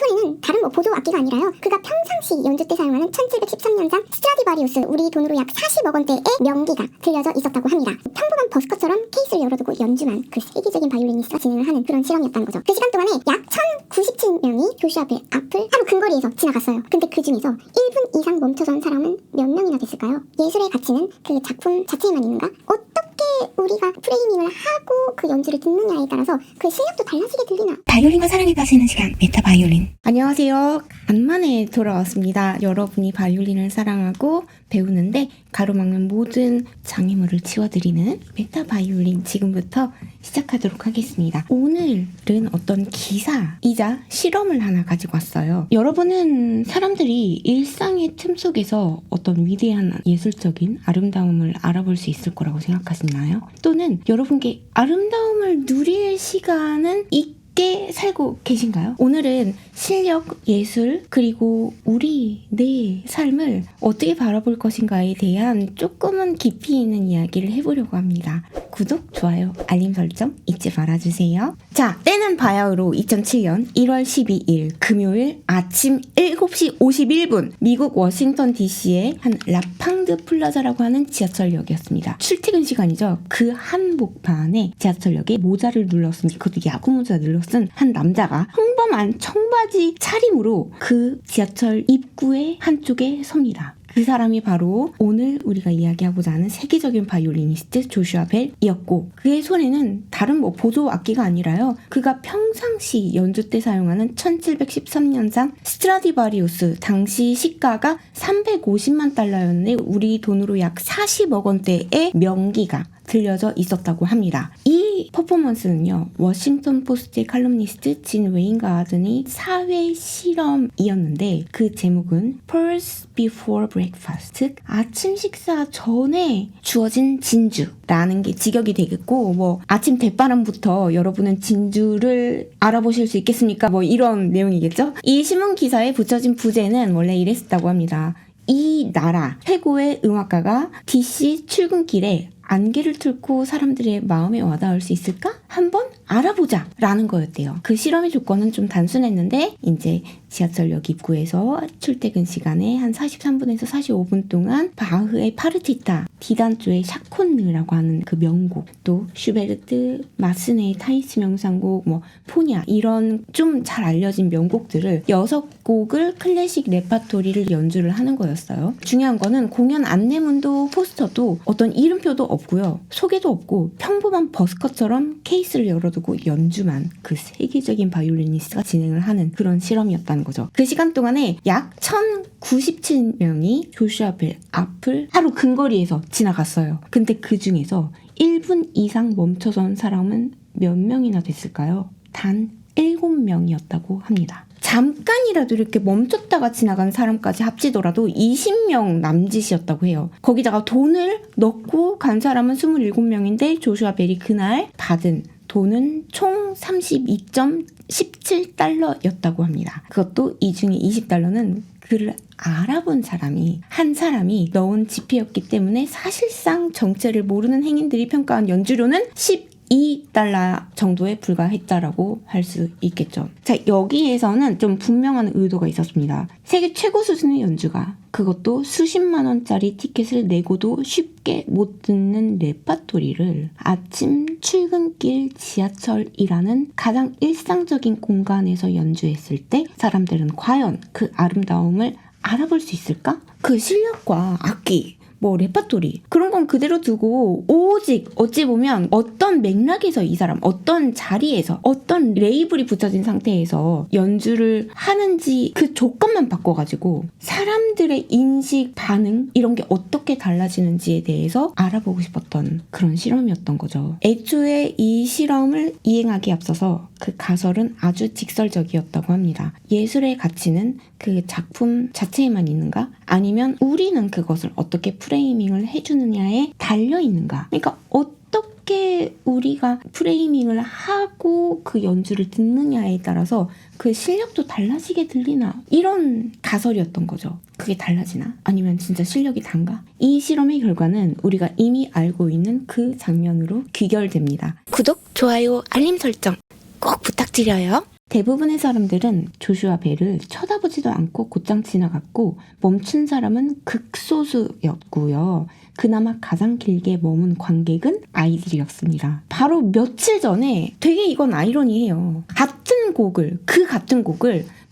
손에는 다른 보조 악기가 아니라요. 그가 평상시 연주 때 사용하는 1713년장 스트라디바리우스, 우리 돈으로 약 40억 원대의 명기가 들려져 있었다고 합니다. 평범한 버스커처럼 케이스를 열어두고 연주만 그 세계적인 바이올리니스트가 진행을 하는 그런 실험이었다는 거죠. 그 시간 동안에 약 1097명이 조슈아 벨 앞을 하루 근거리에서 지나갔어요. 근데 그 중에서 1분 이상 멈춰선 사람은 몇 명이나 됐을까요? 예술의 가치는 그 작품 자체에만 있는가? 어떻게 우리가 프레이밍을 하고 그 연주를 듣느냐에 따라서 그 실력도 달라지게 들리나? 바이올린과 사랑에 빠지는 시간, 메타 바이올린. 안녕하세요. 간만에 돌아왔습니다. 여러분이 바이올린을 사랑하고 배우는데 가로막는 모든 장애물을 치워드리는 메타 바이올린, 지금부터 시작하도록 하겠습니다. 오늘은 어떤 기사이자 실험을 하나 가지고 왔어요. 여러분은 사람들이 일상의 틈 속에서 어떤 위대한 예술적인 아름다움을 알아볼 수 있을 거라고 생각하시나요? 또는 여러분께 아름다움을 누릴 시간은 있게 살고 계신가요? 오늘은 실력, 예술, 그리고 내 삶을 어떻게 바라볼 것인가에 대한 조금은 깊이 있는 이야기를 해보려고 합니다. 구독, 좋아요, 알림 설정 잊지 말아주세요. 자, 때는 바야흐로 2007년 1월 12일 금요일 아침 7시 51분 미국 워싱턴 DC의 한 라팡드 플라자라고 하는 지하철역이었습니다. 출퇴근 시간이죠. 그 한복판에 지하철역에 모자를 눌러쓴, 그것도 야구 모자 눌러쓴 한 남자가 평범한 청바지 차림으로 그 지하철 입구의 한쪽에 섭니다. 그 사람이 바로 오늘 우리가 이야기하고자 하는 세계적인 바이올리니스트 조슈아 벨이었고, 그의 손에는 다른 보조 악기가 아니라요, 그가 평상시 연주 때 사용하는 1713년장 스트라디바리우스, 당시 시가가 350만 달러였는데 우리 돈으로 약 40억 원대의 명기가 들려져 있었다고 합니다. 이 퍼포먼스는요, 워싱턴 포스트의 칼럼니스트 진 웨인가든이 사회 실험이었는데 그 제목은 Pearls Before Breakfast, 즉 아침 식사 전에 주어진 진주라는 게 직역이 되겠고, 아침 대바람부터 여러분은 진주를 알아보실 수 있겠습니까? 이런 내용이겠죠? 이 신문 기사에 붙여진 부제는 원래 이랬다고 합니다. 이 나라 최고의 음악가가 DC 출근길에 안개를 뚫고 사람들의 마음에 와닿을 수 있을까? 한번 알아보자 라는 거였대요. 그 실험의 조건은 좀 단순했는데, 이제 지하철역 입구에서 출퇴근 시간에 한 43분에서 45분 동안 바흐의 파르티타, 디단조의 샤콘느라고 하는 그 명곡, 또 슈베르트, 마스네의 타이스 명상곡, 포냐, 이런 좀 잘 알려진 명곡들을 6곡을 클래식 레파토리를 연주를 하는 거였어요. 중요한 거는 공연 안내문도 포스터도 어떤 이름표도 없고요, 소개도 없고, 평범한 버스커처럼 케이스를 열어두고 연주만 그 세계적인 바이올리니스트가 진행을 하는 그런 실험이었다는 거죠. 그 시간 동안에 약 1097명이 조슈아 벨 앞을 하루 근거리에서 지나갔어요. 근데 그 중에서 1분 이상 멈춰선 사람은 몇 명이나 됐을까요? 단 7명이었다고 합니다. 잠깐이라도 이렇게 멈췄다가 지나간 사람까지 합치더라도 20명 남짓이었다고 해요. 거기다가 돈을 넣고 간 사람은 27명인데 조슈아 벨이 그날 받은 돈은 총 32.17달러였다고 합니다. 그것도 이 중에 20달러는 그를 알아본 한 사람이 넣은 지폐였기 때문에 사실상 정체를 모르는 행인들이 평가한 연주료는 12달러 정도에 불과했다라고 할 수 있겠죠. 자, 여기에서는 좀 분명한 의도가 있었습니다. 세계 최고 수준의 연주가, 그것도 수십만 원짜리 티켓을 내고도 쉽게 못 듣는 레파토리를 아침 출근길 지하철이라는 가장 일상적인 공간에서 연주했을 때 사람들은 과연 그 아름다움을 알아볼 수 있을까? 그 실력과 악기, 레파토리, 그런 건 그대로 두고 오직 어찌 보면 어떤 맥락에서 이 사람, 어떤 자리에서, 어떤 레이블이 붙여진 상태에서 연주를 하는지 그 조건만 바꿔가지고 사람들의 인식, 반응, 이런 게 어떻게 달라지는지에 대해서 알아보고 싶었던 그런 실험이었던 거죠. 애초에 이 실험을 이행하기에 앞서서 그 가설은 아주 직설적이었다고 합니다. 예술의 가치는 그 작품 자체에만 있는가? 아니면 우리는 그것을 어떻게 프레이밍을 해주느냐에 달려있는가? 그러니까 어떻게 우리가 프레이밍을 하고 그 연주를 듣느냐에 따라서 그 실력도 달라지게 들리나? 이런 가설이었던 거죠. 그게 달라지나? 아니면 진짜 실력이 단가? 이 실험의 결과는 우리가 이미 알고 있는 그 장면으로 귀결됩니다. 구독, 좋아요, 알림 설정 꼭 부탁드려요. 대부분의 사람들은 조슈아 벨을 쳐다보지도 않고 곧장 지나갔고 멈춘 사람은 극소수였고요. 그나마 가장 길게 머문 관객은 아이들이었습니다. 바로 며칠 전에 되게 이건 아이러니해요. 같은 곡을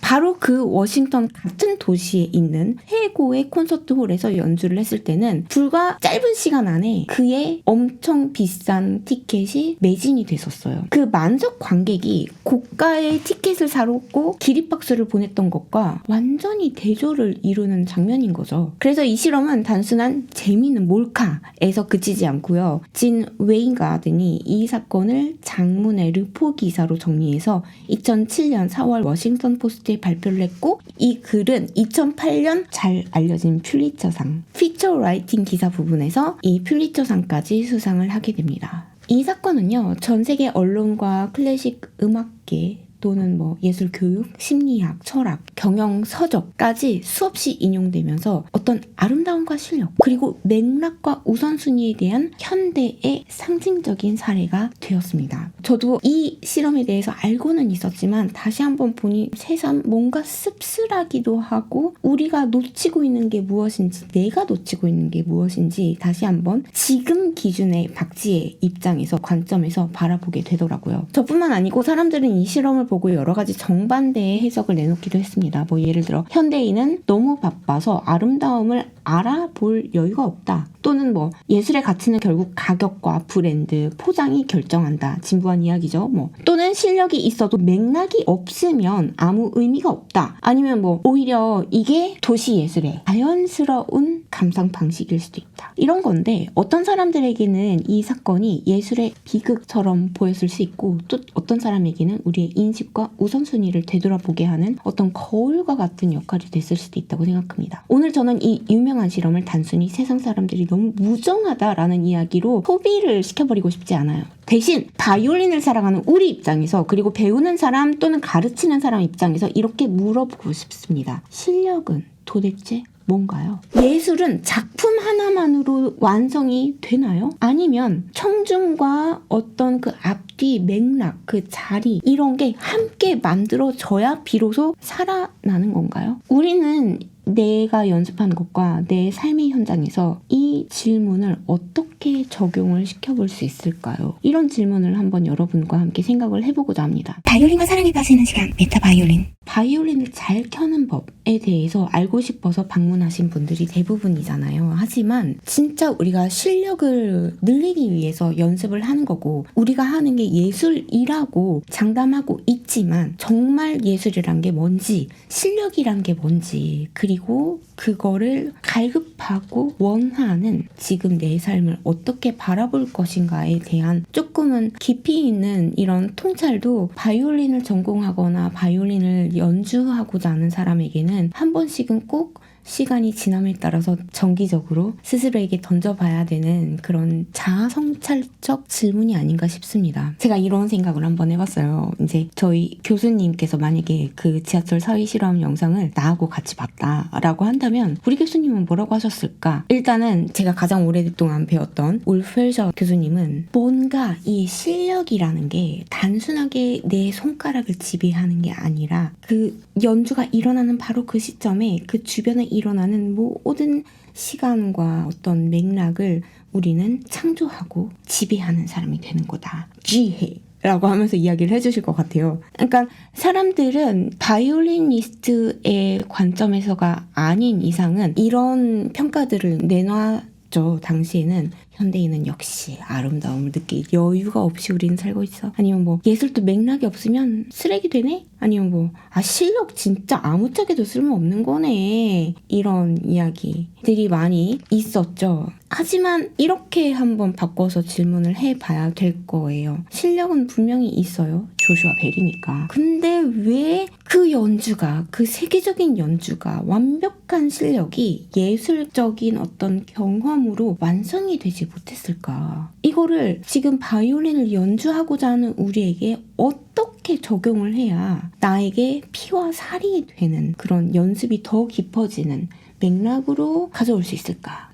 바로 그 워싱턴 같은 도시에 있는 최고의 콘서트 홀에서 연주를 했을 때는 불과 짧은 시간 안에 그의 엄청 비싼 티켓이 매진이 됐었어요. 그 만석 관객이 고가의 티켓을 사놓고 기립박수를 보냈던 것과 완전히 대조를 이루는 장면인 거죠. 그래서 이 실험은 단순한 재미있는 몰카에서 그치지 않고요. 진 웨인가든이 이 사건을 장문의 르포 기사로 정리해서 2007년 4월 워싱턴 포스트에 발표를 했고 이 글은 2008년 잘 알려진 퓰리처상 피처 라이팅 기사 부분에서 이 퓰리처상까지 수상을 하게 됩니다. 이 사건은요, 전 세계 언론과 클래식 음악계 또는 예술 교육, 심리학, 철학, 경영, 서적까지 수없이 인용되면서 어떤 아름다움과 실력, 그리고 맥락과 우선순위에 대한 현대의 상징적인 사례가 되었습니다. 저도 이 실험에 대해서 알고는 있었지만 다시 한번 보니 새삼 뭔가 씁쓸하기도 하고 우리가 놓치고 있는 게 무엇인지, 내가 놓치고 있는 게 무엇인지 다시 한번 지금 기준의 박지의 입장에서 관점에서 바라보게 되더라고요. 저뿐만 아니고 사람들은 이 실험을 보고 여러 가지 정반대의 해석을 내놓기도 했습니다. 예를 들어 현대인은 너무 바빠서 아름다움을 알아볼 여유가 없다. 또는 예술의 가치는 결국 가격과 브랜드, 포장이 결정한다. 진부한 이야기죠. 또는 실력이 있어도 맥락이 없으면 아무 의미가 없다. 아니면 오히려 이게 도시 예술의 자연스러운 감상 방식일 수도 있다. 이런 건데 어떤 사람들에게는 이 사건이 예술의 비극처럼 보였을 수 있고 또 어떤 사람에게는 우리의 인식과 우선순위를 되돌아보게 하는 어떤 거울과 같은 역할이 됐을 수도 있다고 생각합니다. 오늘 저는 이 유명한 실험을 단순히 세상 사람들이 너무 무정하다라는 이야기로 소비를 시켜버리고 싶지 않아요. 대신 바이올린을 사랑하는 우리 입장에서 그리고 배우는 사람 또는 가르치는 사람 입장에서 이렇게 물어보고 싶습니다. 실력은 도대체 뭔가요? 예술은 작품 하나만으로 완성이 되나요? 아니면 청중과 어떤 그 앞뒤 맥락, 그 자리 이런 게 함께 만들어져야 비로소 살아나는 건가요? 우리는 내가 연습하는 것과 내 삶의 현장에서 이 질문을 어떻게 적용을 시켜볼 수 있을까요? 이런 질문을 한번 여러분과 함께 생각을 해보고자 합니다. 바이올린과 사랑에 빠지는 시간, 메타바이올린. 바이올린을 잘 켜는 법에 대해서 알고 싶어서 방문하신 분들이 대부분이잖아요. 하지만 진짜 우리가 실력을 늘리기 위해서 연습을 하는 거고 우리가 하는 게 예술이라고 장담하고 있지만 정말 예술이란 게 뭔지, 실력이란 게 뭔지, 그리고 그거를 갈급하고 원하는 지금 내 삶을 어떻게 바라볼 것인가에 대한 조금은 깊이 있는 이런 통찰도 바이올린을 전공하거나 바이올린을 연주하고자 하는 사람에게는 한 번씩은 꼭 시간이 지남에 따라서 정기적으로 스스로에게 던져봐야 되는 그런 자아성찰적 질문이 아닌가 싶습니다. 제가 이런 생각을 한번 해봤어요. 이제 저희 교수님께서 만약에 그 지하철 사회 실험 영상을 나하고 같이 봤다라고 한다면 우리 교수님은 뭐라고 하셨을까? 일단은 제가 가장 오랫동안 배웠던 울펠저 교수님은 뭔가 이 실력이라는 게 단순하게 내 손가락을 지배하는 게 아니라 그 연주가 일어나는 바로 그 시점에 그 주변에 일어나는 모든 시간과 어떤 맥락을 우리는 창조하고 지배하는 사람이 되는 거다. 지혜라고 하면서 이야기를 해주실 것 같아요. 그러니까 사람들은 바이올리니스트의 관점에서가 아닌 이상은 이런 평가들을 내놨죠. 당시에는 현대인은 역시 아름다움을 느낄 여유가 없이 우리는 살고 있어. 아니면 예술도 맥락이 없으면 쓰레기 되네? 아니면 실력 진짜 아무짝에도 쓸모없는 거네. 이런 이야기들이 많이 있었죠. 하지만 이렇게 한번 바꿔서 질문을 해봐야 될 거예요. 실력은 분명히 있어요. 조슈아 벨이니까. 근데 왜 그 연주가, 그 세계적인 연주가, 완벽한 실력이 예술적인 어떤 경험으로 완성이 되지 못했을까? 이거를 지금 바이올린을 연주하고자 하는 우리에게 어떻게 적용을 해야 나에게 피와 살이 되는 그런 연습이 더 깊어지는 맥락으로 가져올 수 있을까?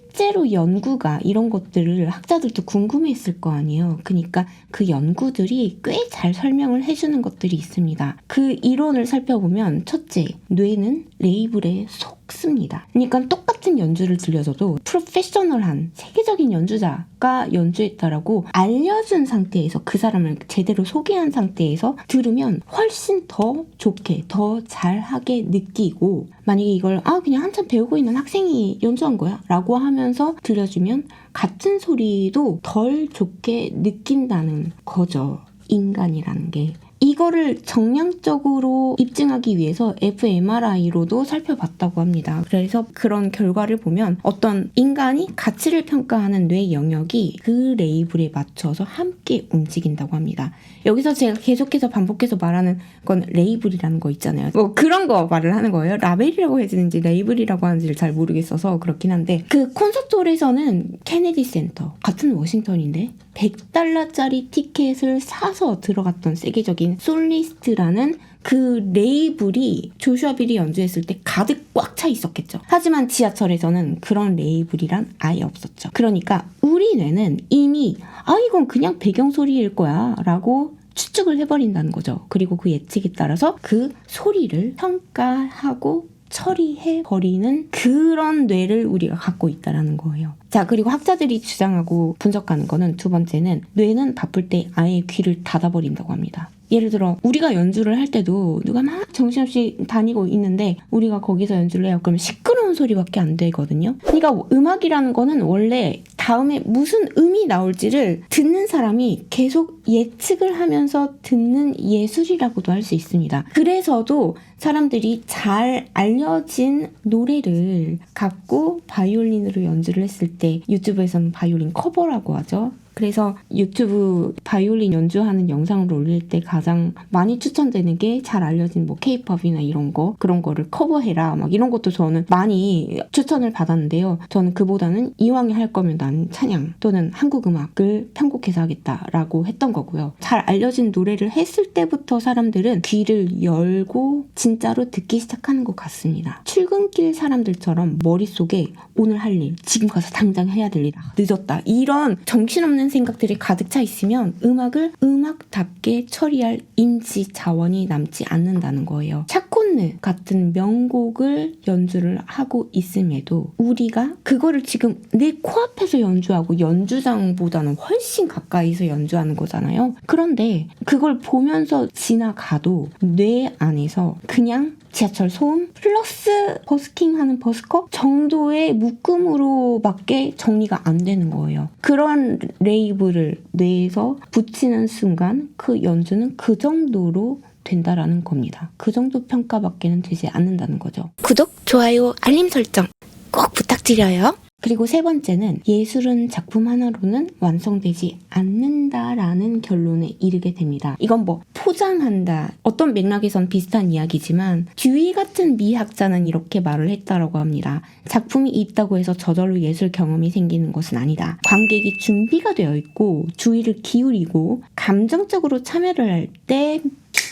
실제로 연구가 이런 것들을 학자들도 궁금해했을 거 아니에요. 그러니까 그 연구들이 꽤 잘 설명을 해주는 것들이 있습니다. 그 이론을 살펴보면 첫째, 뇌는 레이블에 속습니다. 그러니까 똑같은 연주를 들려줘도 프로페셔널한 세계적인 연주자가 연주했다라고 알려준 상태에서 그 사람을 제대로 소개한 상태에서 들으면 훨씬 더 좋게 더 잘하게 느끼고, 만약에 이걸 그냥 한참 배우고 있는 학생이 연주한 거야 라고 하면서 들려주면 같은 소리도 덜 좋게 느낀다는 거죠. 인간이라는 게. 이거를 정량적으로 입증하기 위해서 fMRI로도 살펴봤다고 합니다. 그래서 그런 결과를 보면 어떤 인간이 가치를 평가하는 뇌 영역이 그 레이블에 맞춰서 함께 움직인다고 합니다. 여기서 제가 계속해서 반복해서 말하는 건 레이블이라는 거 있잖아요. 뭐 그런 거 말을 하는 거예요. 라벨이라고 해야 되는지 레이블이라고 하는지를 잘 모르겠어서 그렇긴 한데, 그 콘서트홀에서는 케네디 센터, 같은 워싱턴인데 $100짜리 티켓을 사서 들어갔던 세계적인 솔리스트라는 그 레이블이 조슈아 빌이 연주했을 때 가득 꽉 차 있었겠죠. 하지만 지하철에서는 그런 레이블이란 아예 없었죠. 그러니까 우리 뇌는 이미 이건 그냥 배경소리일 거야 라고 추측을 해버린다는 거죠. 그리고 그 예측에 따라서 그 소리를 평가하고 처리해버리는 그런 뇌를 우리가 갖고 있다는 거예요. 자, 그리고 학자들이 주장하고 분석하는 거는, 두 번째는 뇌는 바쁠 때 아예 귀를 닫아버린다고 합니다. 예를 들어 우리가 연주를 할 때도 누가 막 정신없이 다니고 있는데 우리가 거기서 연주를 해요. 그러면 시끄러운 소리밖에 안 되거든요. 그러니까 음악이라는 거는 원래 다음에 무슨 음이 나올지를 듣는 사람이 계속 예측을 하면서 듣는 예술이라고도 할 수 있습니다. 그래서도 사람들이 잘 알려진 노래를 갖고 바이올린으로 연주를 했을 때 유튜브에서는 바이올린 커버라고 하죠. 그래서 유튜브 바이올린 연주하는 영상을 올릴 때 가장 많이 추천되는 게 잘 알려진 뭐 K-팝이나 이런 거, 그런 거를 커버해라 막 이런 것도 저는 많이 추천을 받았는데요. 저는 그보다는 이왕에 할 거면 난 찬양 또는 한국 음악을 편곡해서 하겠다라고 했던 거고요. 잘 알려진 노래를 했을 때부터 사람들은 귀를 열고 진짜로 듣기 시작하는 것 같습니다. 출근길 사람들처럼 머릿속에 오늘 할 일, 지금 가서 당장 해야 될 일, 늦었다, 이런 정신없는 생각들이 가득 차 있으면 음악을 음악답게 처리할 인지 자원이 남지 않는다는 거예요. 샤콘느 같은 명곡을 연주를 하고 있음에도 우리가 그거를 지금 내 코앞에서 연주하고 연주장보다는 훨씬 가까이서 연주하는 거잖아요. 그런데 그걸 보면서 지나가도 뇌 안에서 그냥 지하철 소음 플러스 버스킹하는 버스커 정도의 묶음으로밖에 정리가 안 되는 거예요. 그런 레이블을 뇌에서 붙이는 순간 그 연주는 그 정도로 된다라는 겁니다. 그 정도 평가밖에는 되지 않는다는 거죠. 구독, 좋아요, 알림 설정 꼭 부탁드려요. 그리고 세 번째는 예술은 작품 하나로는 완성되지 않는다라는 결론에 이르게 됩니다. 이건 뭐 포장한다, 어떤 맥락에선 비슷한 이야기지만 듀이 같은 미학자는 이렇게 말을 했다라고 합니다. 작품이 있다고 해서 저절로 예술 경험이 생기는 것은 아니다. 관객이 준비가 되어 있고 주의를 기울이고 감정적으로 참여를 할 때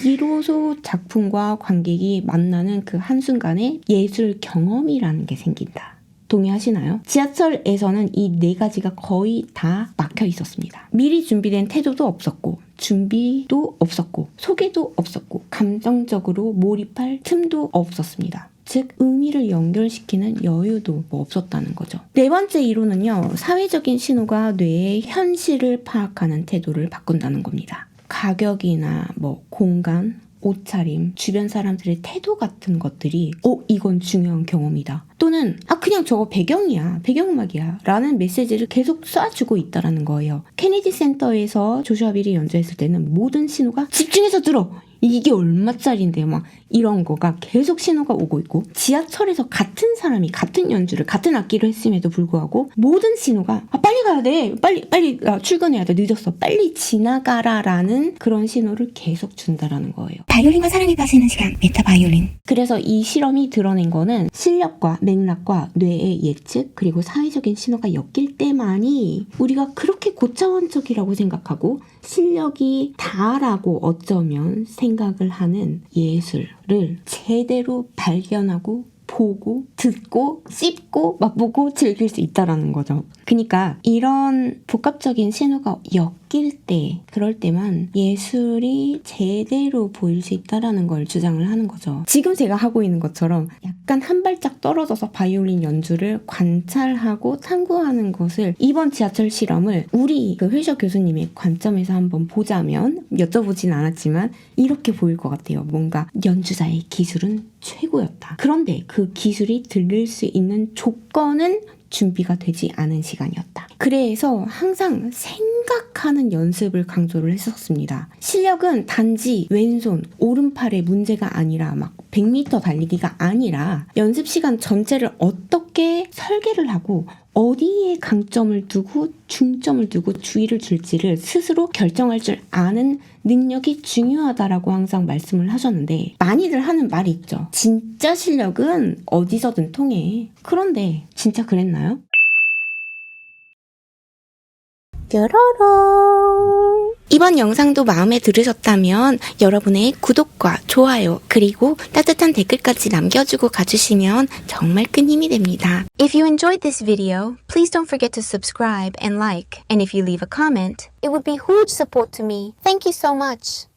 비로소 작품과 관객이 만나는 그 한순간에 예술 경험이라는 게 생긴다. 동의하시나요? 지하철에서는 이 네 가지가 거의 다 막혀 있었습니다. 미리 준비된 태도도 없었고, 준비도 없었고, 소개도 없었고, 감정적으로 몰입할 틈도 없었습니다. 즉 의미를 연결시키는 여유도 없었다는 거죠. 네 번째 이론은요, 사회적인 신호가 뇌의 현실을 파악하는 태도를 바꾼다는 겁니다. 가격이나 공간, 옷차림, 주변 사람들의 태도 같은 것들이 이건 중요한 경험이다, 또는 그냥 저거 배경이야, 배경음악이야 라는 메시지를 계속 쏴주고 있다는 거예요. 케네디 센터에서 조슈아 빌이 연주했을 때는 모든 신호가 집중해서 들어! 이게 얼마짜리인데 막 이런 거가 계속 신호가 오고 있고, 지하철에서 같은 사람이 같은 연주를 같은 악기로 했음에도 불구하고 모든 신호가 빨리 가야 돼, 빨리 출근해야 돼, 늦었어, 빨리 지나가라 라는 그런 신호를 계속 준다라는 거예요. 바이올린과 사랑에 빠지는 시간, 메타 바이올린. 그래서 이 실험이 드러낸 거는 실력과 맥락과 뇌의 예측 그리고 사회적인 신호가 엮일 때만이 우리가 그렇게 고차원적이라고 생각하고 실력이 다라고 어쩌면 생각을 하는 예술을 제대로 발견하고 보고 듣고 씹고 맛보고 즐길 수 있다라는 거죠. 그러니까 이런 복합적인 신호가 엮일 때 그럴 때만 예술이 제대로 보일 수 있다라는 걸 주장을 하는 거죠. 지금 제가 하고 있는 것처럼 약간 한 발짝 떨어져서 바이올린 연주를 관찰하고 탐구하는 것을 이번 지하철 실험을 우리 그 회셔 교수님의 관점에서 한번 보자면 여쭤보진 않았지만 이렇게 보일 것 같아요. 뭔가 연주자의 기술은 최고였다. 그런데 그 기술이 들릴 수 있는 조건은 준비가 되지 않은 시간이었다. 그래서 항상 생각하는 연습을 강조를 했었습니다. 실력은 단지 왼손, 오른팔의 문제가 아니라 막 100m 달리기가 아니라 연습 시간 전체를 어떻게 설계를 하고 어디에 강점을 두고 중점을 두고 주의를 줄지를 스스로 결정할 줄 아는 능력이 중요하다라고 항상 말씀을 하셨는데 많이들 하는 말이 있죠. 진짜 실력은 어디서든 통해. 그런데 진짜 그랬나요? 뾰로롱. 이번 영상도 마음에 들으셨다면 여러분의 구독과 좋아요 그리고 따뜻한 댓글까지 남겨주고 가주시면 정말 큰 힘이 됩니다. If you enjoyed this video, please don't forget to subscribe and like. And if you leave a comment, it would be huge support to me. Thank you so much.